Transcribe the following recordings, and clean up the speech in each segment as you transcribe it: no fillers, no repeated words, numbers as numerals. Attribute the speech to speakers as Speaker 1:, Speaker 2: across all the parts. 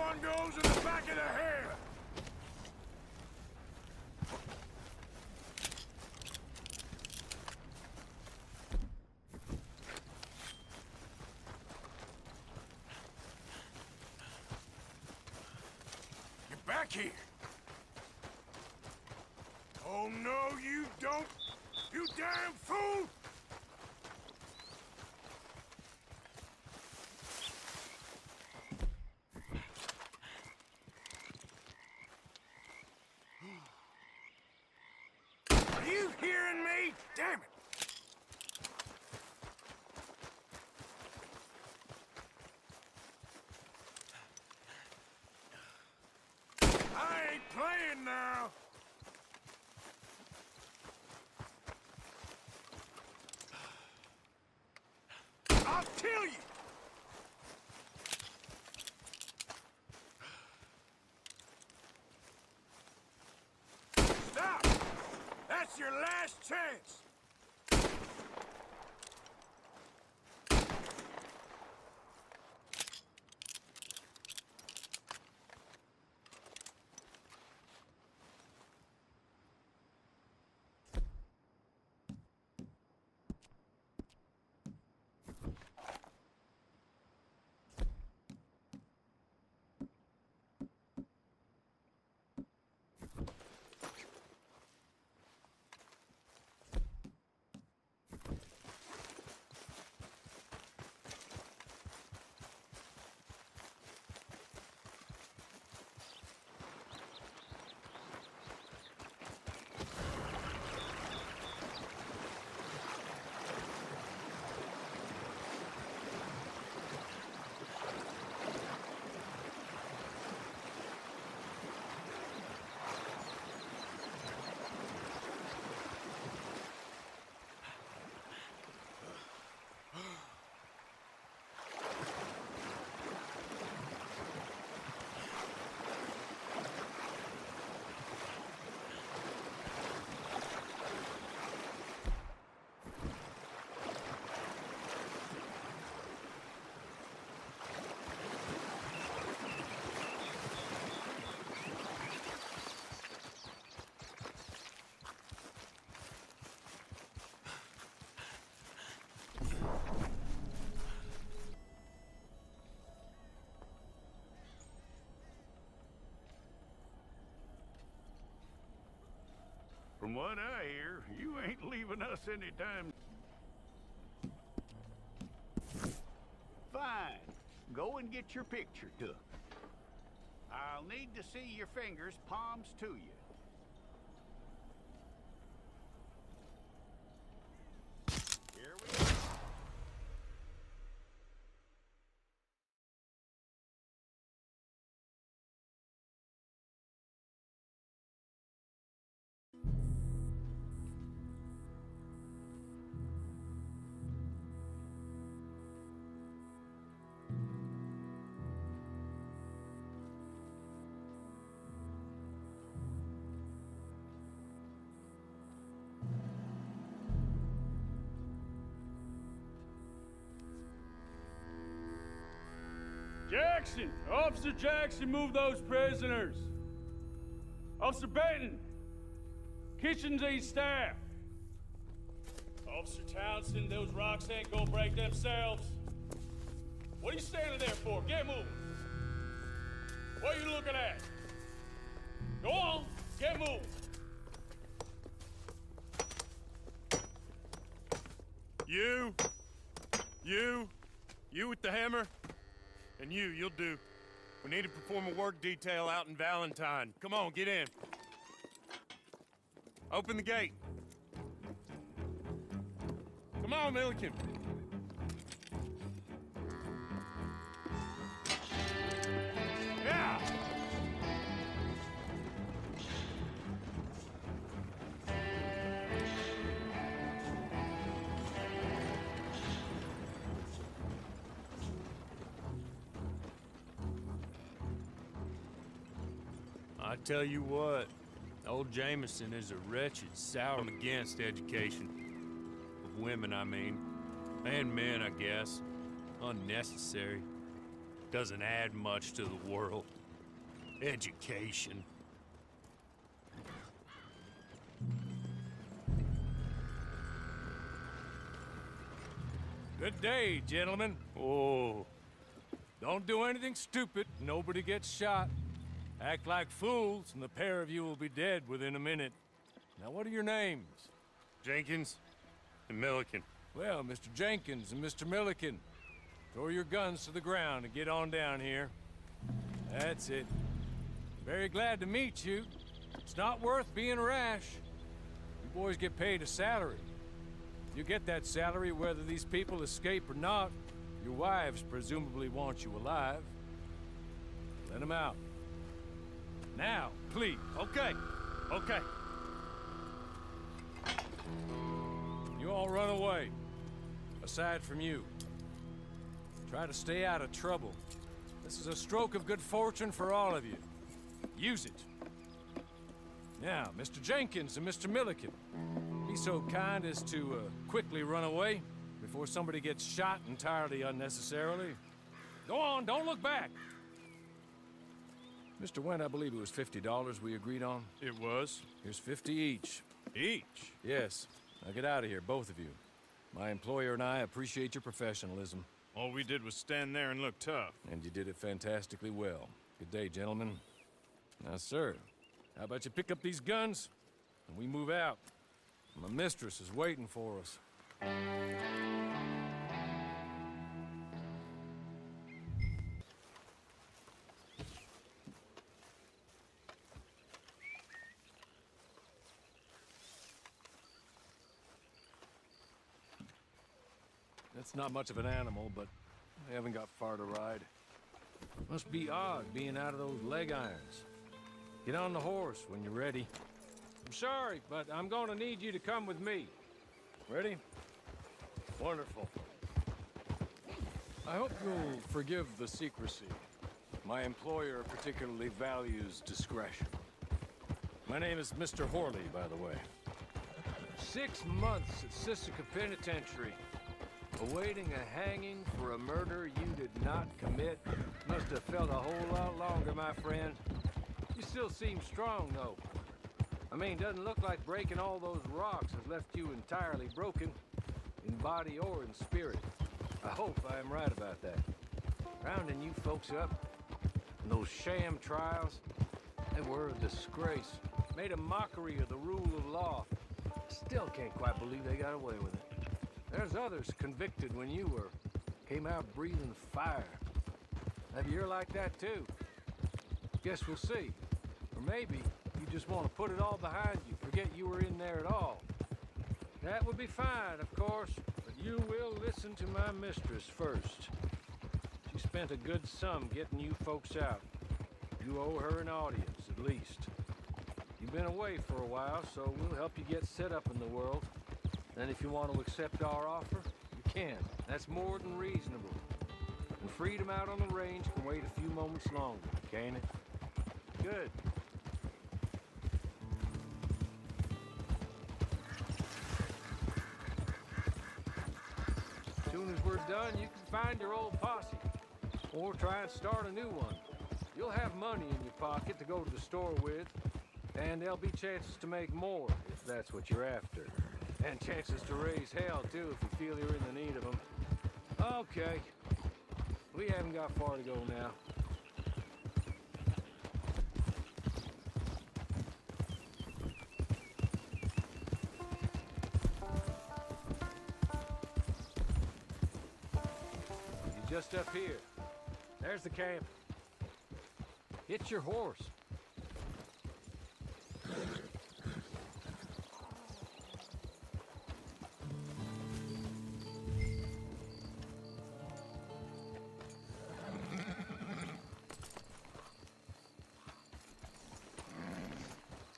Speaker 1: one goes in the back of the head! Get back here! Oh no, you don't! You damn fool! Are you hearing me? Damn it! I ain't playing now! I'll kill you! Stop! That's your last chance!
Speaker 2: From what I hear, you ain't leaving us any time. Fine. Go and get your picture took. I'll need to see your fingers, palms to you. Here we go.
Speaker 3: Jackson! Officer Jackson, move those prisoners! Officer Benton! Kitchens and staff! Officer Townsend, those rocks ain't gonna break themselves. What are you standing there for? Get moving! What are you looking at? Go on, get moving!
Speaker 1: You with the hammer? And you'll do. We need to perform a work detail out in Valentine. Come on, get in. Open the gate. Come on, Milliken. Yeah! I tell you what, old Jameson is a wretched sour against education. Of women, I mean. And men, I guess. Unnecessary. doesn't add much to the world. Education.
Speaker 3: Good day, gentlemen.
Speaker 1: Oh,
Speaker 3: Don't do anything stupid. Nobody gets shot. Act like fools, and the pair of you will be dead within a minute. Now, what are your names?
Speaker 1: Jenkins and Milliken.
Speaker 3: Well, Mr. Jenkins and Mr. Milliken, throw your guns to the ground and get on down here. That's it. Very glad to meet you. It's not worth being rash. You boys get paid a salary. You get that salary whether these people escape or not. Your wives presumably want you alive. Let them out. Now, please.
Speaker 1: Okay, okay.
Speaker 3: You all run away. Aside from you. Try to stay out of trouble. This is a stroke of good fortune for all of you. Use it. Now, Mr. Jenkins and Mr. Milliken, be so kind as to quickly run away before somebody gets shot entirely unnecessarily. Go on, don't look back. Mr. Wendt, I believe it was $50 we agreed on.
Speaker 1: It was.
Speaker 3: Here's 50 each.
Speaker 1: Each?
Speaker 3: Yes. Now get out of here, both of you. My employer and I appreciate your professionalism.
Speaker 1: All we did was stand there and look tough.
Speaker 3: And you did it fantastically well. Good day, gentlemen. Now, sir, how about you pick up these guns and we move out? My mistress is waiting for us. That's not much of an animal, but they haven't got far to ride. Must be odd being out of those leg irons. Get on the horse when you're ready. I'm sorry, but I'm going to need you to come with me. Ready? Wonderful. I hope you'll forgive the secrecy. My employer particularly values discretion. My name is Mr. Horley, by the way. 6 months at Sisika Penitentiary. Awaiting a hanging for a murder you did not commit. Must have felt a whole lot longer, my friend. You still seem strong, though. I mean, doesn't look like breaking all those rocks has left you entirely broken, in body or in spirit. I hope I am right about that. Rounding you folks up, and those sham trials, they were a disgrace. Made a mockery of the rule of law. Still can't quite believe they got away with it. There's others convicted when you were. Came out breathing fire. Maybe you're like that too. Guess we'll see. Or maybe you just want to put it all behind you, forget you were in there at all. That would be fine, of course, but you will listen to my mistress first. She spent a good sum getting you folks out. You owe her an audience, at least. You've been away for a while, so we'll help you get set up in the world. And if you want to accept our offer, you can. That's more than reasonable. And freedom out on the range can wait a few moments longer, can't it? Good. As soon as we're done, you can find your old posse. Or try and start a new one. You'll have money in your pocket to go to the store with. And there'll be chances to make more, if that's what you're after. And chances to raise hell, too, if you feel you're in the need of them. Okay. We haven't got far to go now. You're just up here. There's the camp. Hit your horse.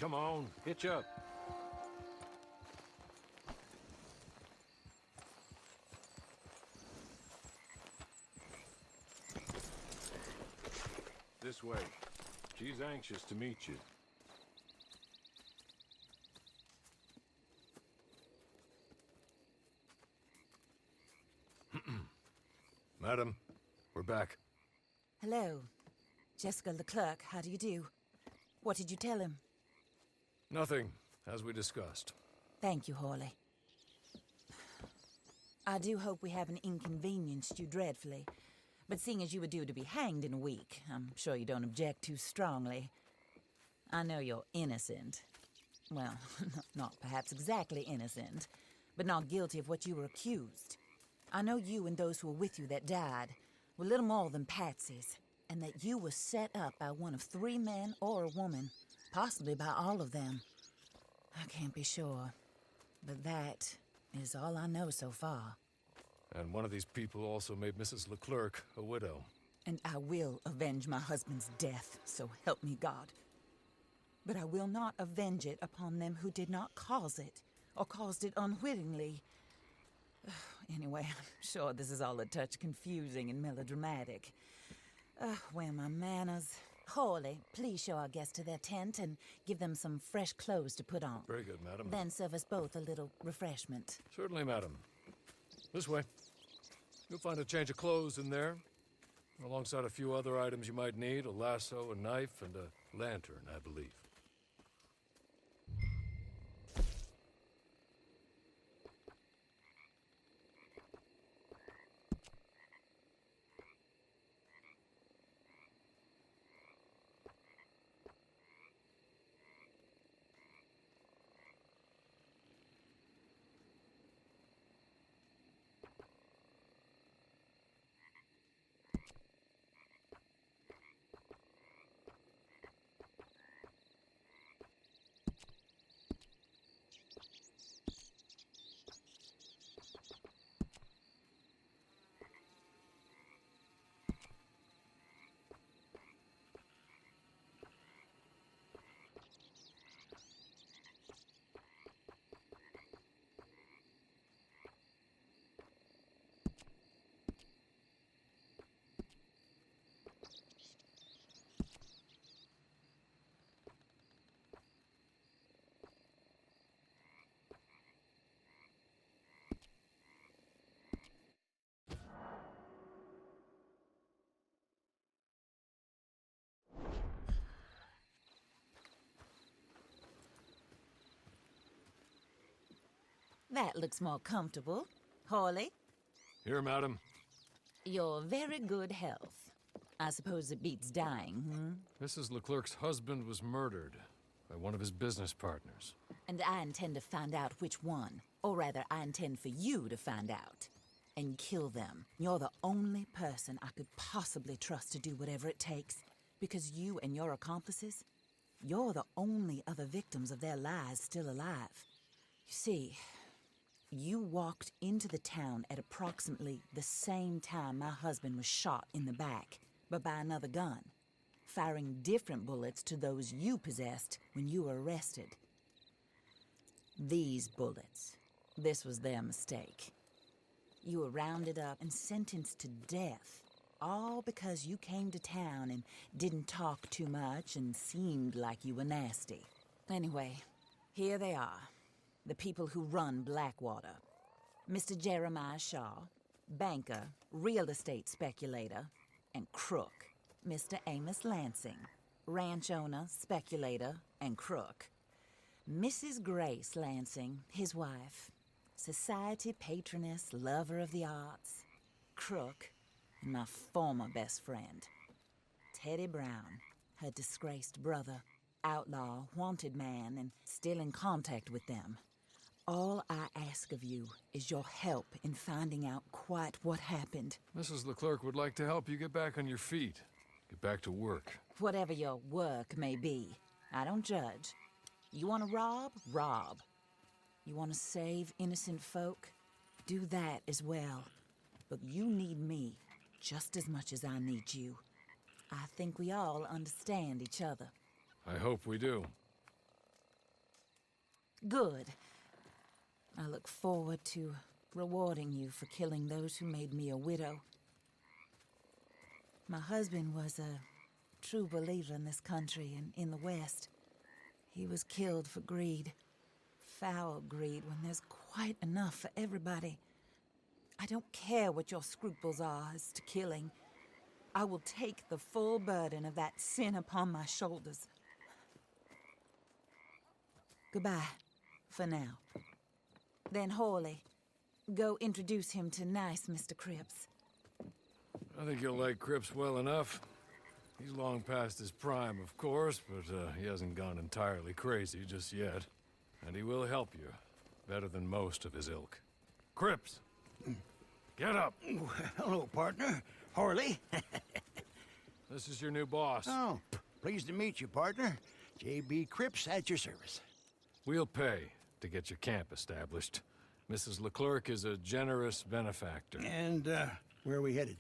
Speaker 3: Come on, hitch up. This way. She's anxious to meet you. Madam, we're back.
Speaker 4: Hello. Jessica Leclerc, how do you do? What did you tell him?
Speaker 3: Nothing, as we discussed.
Speaker 4: Thank you, Hawley. I do hope we haven't inconvenienced you dreadfully. But seeing as you were due to be hanged in a week, I'm sure you don't object too strongly. I know you're innocent. Well, not perhaps exactly innocent, but not guilty of what you were accused. I know you and those who were with you that died were little more than patsies, and that you were set up by one of 3 men or a woman, possibly by all of them. I can't be sure, but that is all I know so far.
Speaker 3: And one of these people also made Mrs. Leclerc a widow.
Speaker 4: And I will avenge my husband's death, so help me God. But I will not avenge it upon them who did not cause it, or caused it unwittingly. Anyway, I'm sure this is all a touch confusing and melodramatic. Where are my manners? Hawley, please show our guests to their tent and give them some fresh clothes to put on.
Speaker 3: Very good, madam.
Speaker 4: Then serve us both a little refreshment.
Speaker 3: Certainly, madam. This way. You'll find a change of clothes in there, alongside a few other items you might need, a lasso, a knife, and a lantern, I believe.
Speaker 4: That looks more comfortable. Hawley,
Speaker 3: Here, madam.
Speaker 4: you're very good health. I suppose it beats dying,
Speaker 3: Mrs. Leclerc's husband was murdered by one of his business partners.
Speaker 4: And I intend to find out which one. Or rather, I intend for you to find out. And kill them. You're the only person I could possibly trust to do whatever it takes. Because you and your accomplices, you're the only other victims of their lies still alive. You see, you walked into the town at approximately the same time my husband was shot in the back, but by another gun, firing different bullets to those you possessed when you were arrested. These bullets, this was their mistake. You were rounded up and sentenced to death, all because you came to town and didn't talk too much and seemed like you were nasty. Anyway, here they are. The people who run Blackwater. Mr. Jeremiah Shaw, banker, real estate speculator, and crook. Mr. Amos Lansing, ranch owner, speculator, and crook. Mrs. Grace Lansing, his wife, society patroness, lover of the arts, crook, and my former best friend. Teddy Brown, her disgraced brother, outlaw, wanted man, and still in contact with them. All I ask of you is your help in finding out quite what happened.
Speaker 3: Mrs. Leclerc would like to help you get back on your feet. Get back to work.
Speaker 4: Whatever your work may be, I don't judge. You want to rob? Rob. You want to save innocent folk? Do that as well. But you need me just as much as I need you. I think we all understand each other.
Speaker 3: I hope we do.
Speaker 4: Good. I look forward to rewarding you for killing those who made me a widow. My husband was a true believer in this country and in the West. He was killed for greed. Foul greed when there's quite enough for everybody. I don't care what your scruples are as to killing. I will take the full burden of that sin upon my shoulders. Goodbye, for now. Then, Hawley, go introduce him to nice Mr. Cripps.
Speaker 3: I think you'll like Cripps well enough. He's long past his prime, of course, but he hasn't gone entirely crazy just yet. And he will help you, better than most of his ilk. Cripps! Get up!
Speaker 5: Hello, partner. Harley.
Speaker 3: This is your new boss.
Speaker 5: Oh, pleased to meet you, partner. J.B. Cripps at your service.
Speaker 3: We'll pay to get your camp established. Mrs. Leclerc is a generous benefactor.
Speaker 5: And, where are we headed?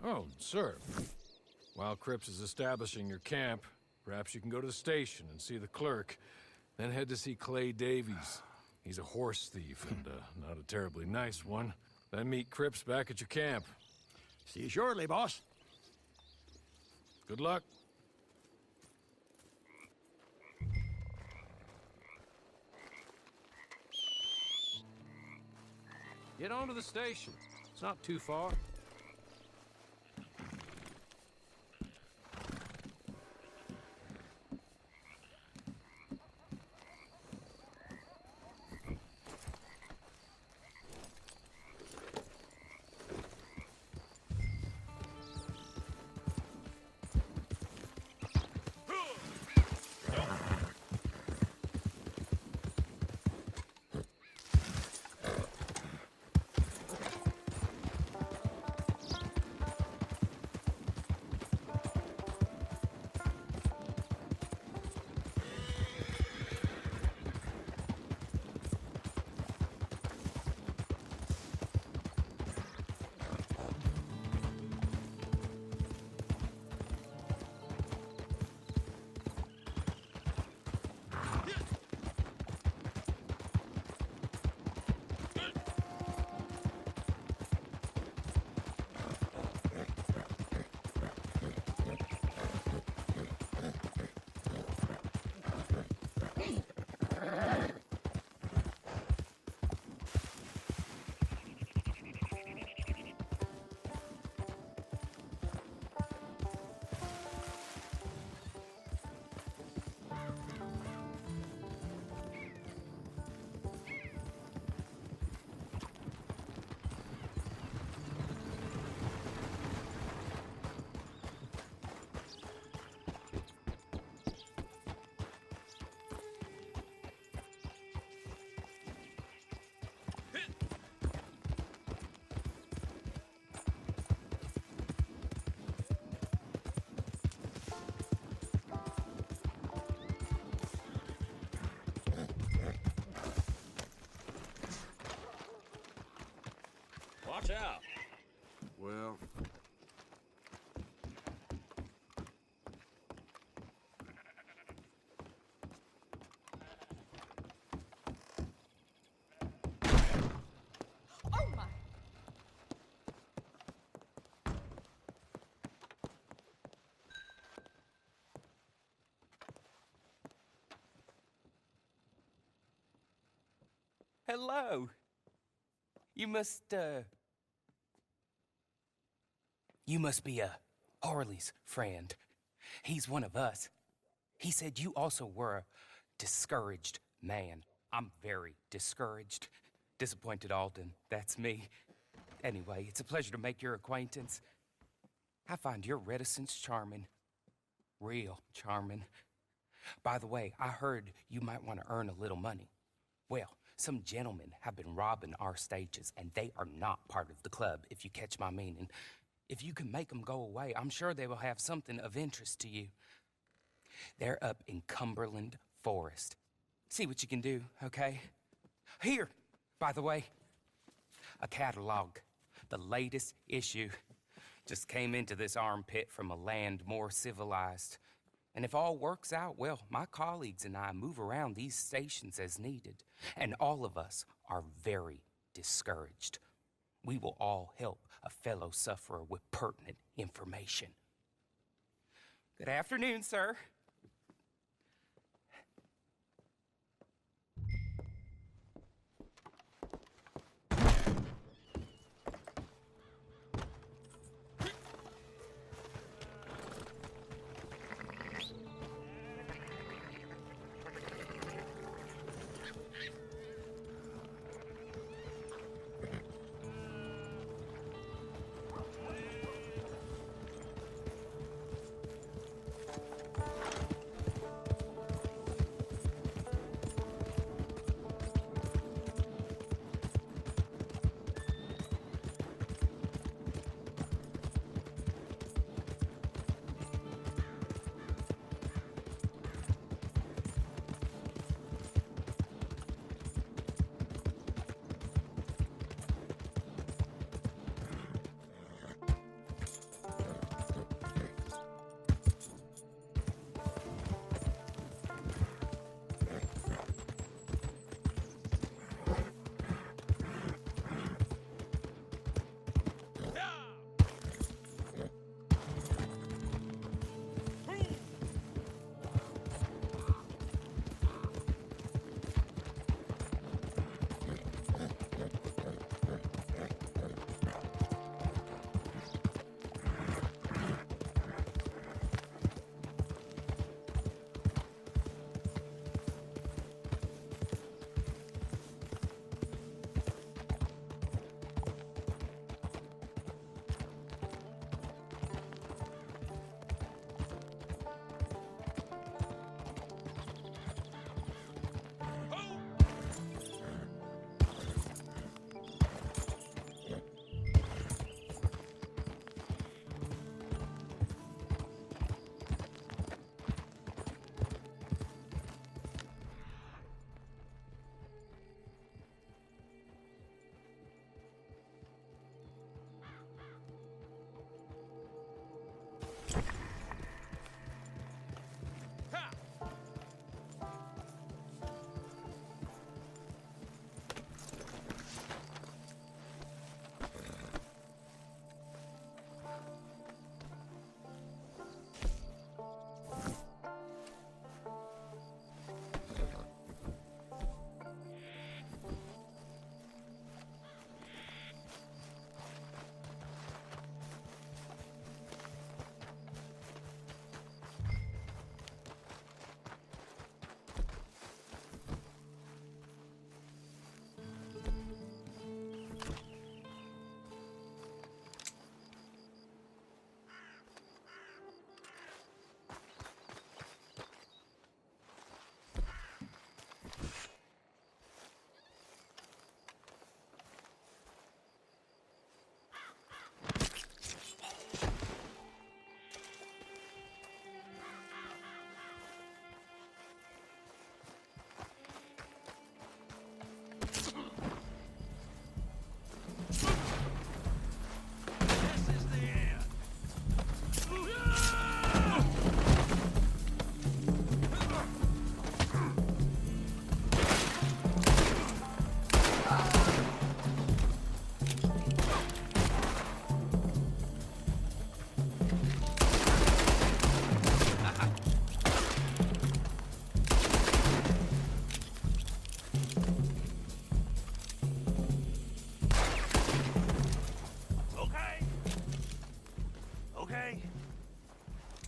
Speaker 3: Oh, sir. While Cripps is establishing your camp, perhaps you can go to the station and see the clerk, then head to see Clay Davies. He's a horse thief and not a terribly nice one. Then meet Cripps back at your camp.
Speaker 5: See you shortly, boss.
Speaker 3: Good luck. Get on to the station. It's not too far.
Speaker 6: Watch out.
Speaker 3: Well...
Speaker 4: Oh, my!
Speaker 6: Hello. You must be Harley's friend. He's one of us. He said you also were a discouraged man. I'm very discouraged. Disappointed Alden, that's me. Anyway, it's a pleasure to make your acquaintance. I find your reticence charming. Real charming. By the way, I heard you might want to earn a little money. Well, some gentlemen have been robbing our stages, and they are not part of the club, if you catch my meaning. If you can make them go away, I'm sure they will have something of interest to you. They're up in Cumberland Forest. See what you can do, okay? Here, by the way, a catalog, the latest issue. Just came into this armpit from a land more civilized. And if all works out, well, my colleagues and I move around these stations as needed. And all of us are very discouraged. We will all help a fellow sufferer with pertinent information. Good afternoon, sir.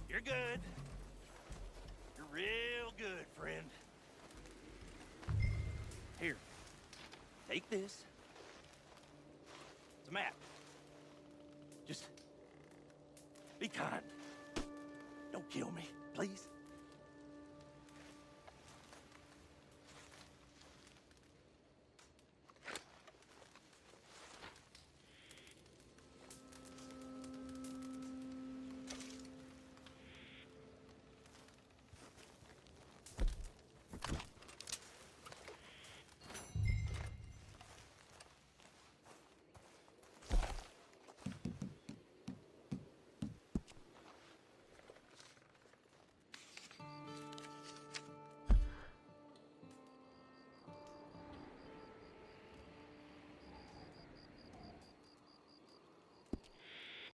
Speaker 1: You're good. You're real good, friend. Here, take this. It's a map. Just be kind. Don't kill me, please.